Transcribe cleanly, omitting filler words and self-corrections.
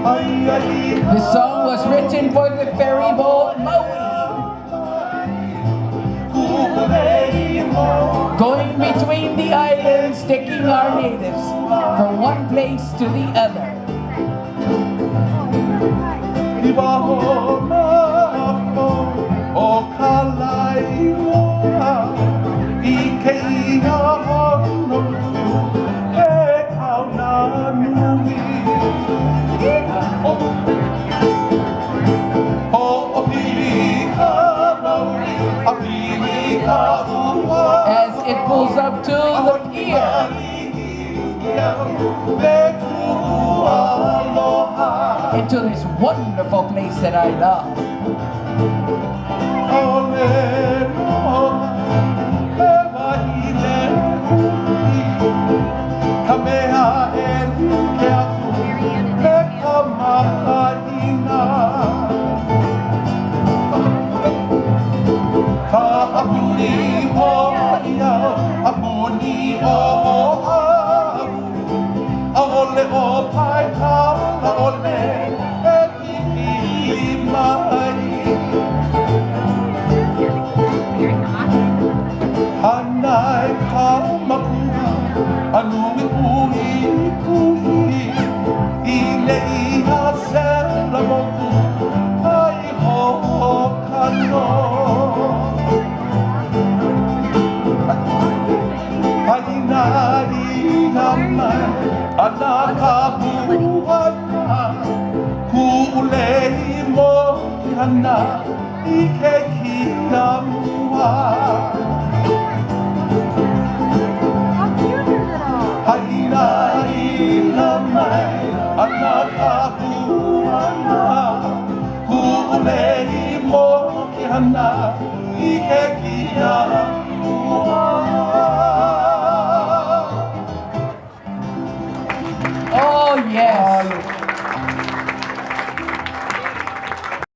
The song was written for the ferry boat Maui, going between the islands, taking our natives from one place to the other. As it pulls up to the pier, into this wonderful place that I love. Hana, ike kia